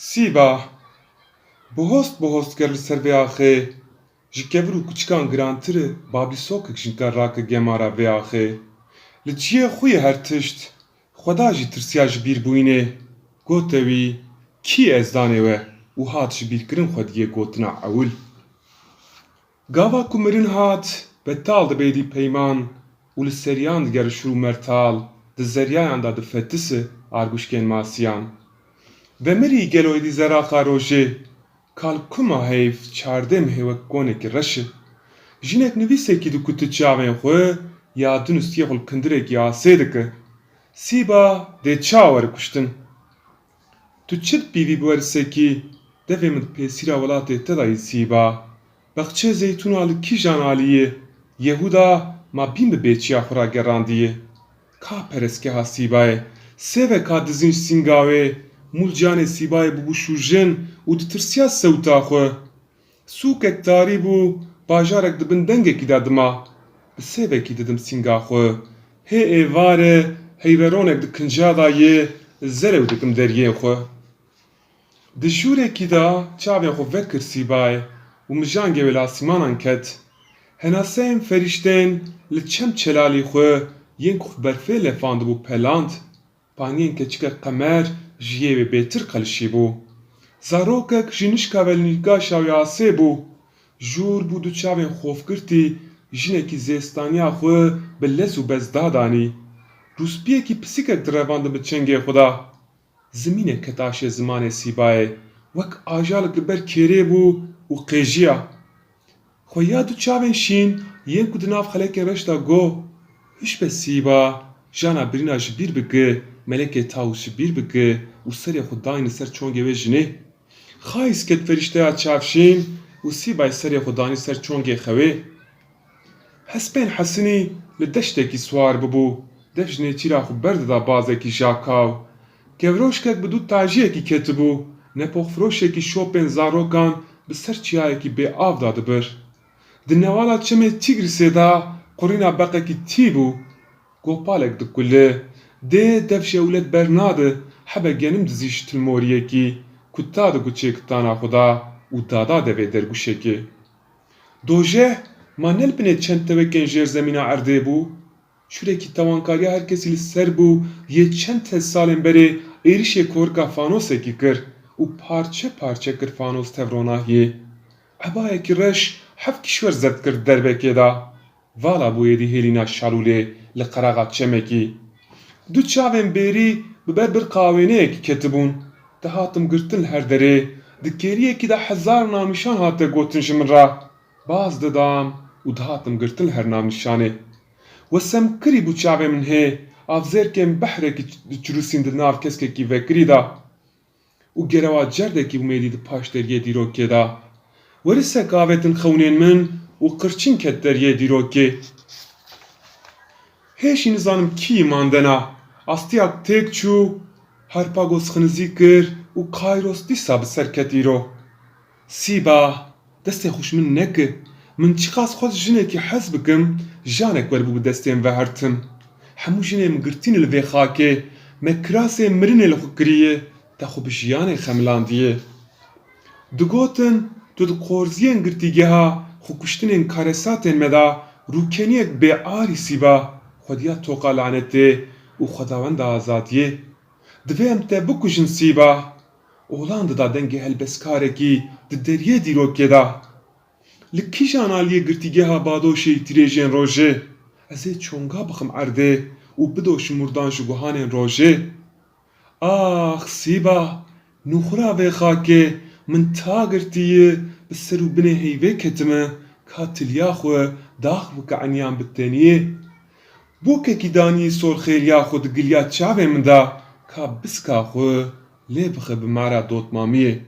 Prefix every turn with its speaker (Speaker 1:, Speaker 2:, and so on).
Speaker 1: Sîba, bi host ker li ser vê axê, ji kevir û kuçikan girantir e babîsokek jin ka rake gemara vê axê. Li ciyê xwe yê her tişt, xweda jî tirsiya ji bîrbûyînê. Gote wî, kî ez danê we û hat ji bîrkirin xwediyê gotina ewil. Gava ku mirin hat, betal dibe êdî peyman û li seriyan digere şir û mertal, di zeryayan da difetise arguşkên masiyan. Ve mirî gelo êdî zeraxa rojê, kalkuma heyv çardê mihê wek gonekî reş e. Jinek nivîsekî dikuti çavên xwe ya din ûstiyê xulkindirekî asê dike. Sîba dê ça were kuştin. Tu çi dipîvî bi wersekî, devê min pêsîra welatê te dayî Sîba. Bexçe zeytûna li kîjan aliyê, Yehuda ma bîn bi bêçiya xwe ra gerandiye. Ka pereskeha Sîbayê, sêvek ha dizîn ji sînga wê, mulcanê Sîbayê bûbû şûjin û ditirsiya sewta xwe. Sûkek tarî bû, bajarek di bin dengekî de dima. Bi sêvekî didim sînga xwe. Hê êvarê heyveronek di kinca da yê, zerêw dikim deryên xwe. Di jûrekî da çavên xwe vekir Sîbayê û mijangê wê li asîmanan ket. Henaseyên ferîştên li çem çelalî xwe yên ku berfê lefandibû peland. Paniyên keçikek Qemer ji yê wê bêtir qelişîbû. Zarokek ji nişka velnîgaşa wê asê bû. Jûr bû du çavên xofgirtî jinekî zêstaniya xwe bi lez û bez dadanî. Rûspiyekî pisîkek direvandin bi çengê xwe da. Zimînek ket aşê zimanê Sîbayê, wek ajalek li ber kêrê bû û qêjiya. Xwe ya du çavên şîn yên ku di nav xelekên reş da got. Hiş be Sîba, jana birîna ji bîr bike, melekê tawûs ji bîr bike û serê xwe dayîn li ser çongê wê jinê. Xayîs ket ferîşteya çavşîn û Sîbayê serê xwe danî ser çongê xewê. Hespên Hesinî li deştekî swar bibû, dev ji nêçîra xwe berdida bazekî jakav. Kevroşkek bi du tajiyekî ketibû, nepoxfiroşekî şopên zarokan bi ser çiyayekî bêav da dibir. Di newala çemê Tigrisê da qurîna beqekî tî bû. Gopalek dikule, dê dev şewlet bernade, hebe genim dizî ji tilmoriyekî, ku ta digu çêkitana xwe da û dada devê dergûşekê. Dojeh ma nelbinê çend tevekên jêrzemîna erdê bû. Şurekî tewankariya herkesî li ser bû, yê çend hez salên berê êrişê korika fanosekî kir û parçe parçe kir fanos tevronahiyê. Ebayekî reş hev kîşwer zerd kir derbekê da. Vala bû êdî hêlîna şalûlê li qeraxa çemekî. Du çavên bêrî bi ber bir qawêneyekî ketibûn. Dihatim girtin li her derê, di kêriyekî de hezar namîşan hate gotin ji min ra. Baz didam û dihatim girtin li her namîşanê. Wesemkirî bû çavên min hê, avzerkên behrekî çirûsîn di nav keskekî vekirî da. Û gerewa cerdekî bûm êdî di paş deryê dîrokê da. Werisek avêtin xewnên min û qirçîn ket deryê dîrokê. Hêşî nizanim kî îmandena, astiyak têk çû, Harpagos xinizî kir û Kayros dîsa bi ser ket îro. Sîba, destê xwe ji min neke, min çiqas xwest jinekî hez bikim, janek werbû bi destên ve hertim. Hemû jinê min girtîne li vê xakê, me kirasê mirinê li xwe kiriye, te xwe bi jiyanê xemilandiye. Digotin tu di qorziyên girtîgeha xwe kuştinên karesatên me da rûkeniyek bêarî Sîba, xwediya toqa lanetê û xwedawenda azadiyê. Divê em te bikujin Sîba. Oğlan dida dengê helbeskarekî di deryê dîrokê da. Li kîjan aliyê girtîgeha badoşê îtirêjên rojê, ez ê çonga bixim erdê û bidoşim murdan ji guhanên rojê. Ax Sîba, nûxura vê xakê min ta girtiye, bi ser û binê heyvê ketime, ka tiliya xwe dax bike enyan bi teniyê. Bûkekî daniyî solxêriya xwe di giliya çavên min da, ka biska xwe lê bixe bi mara dotmamiyê.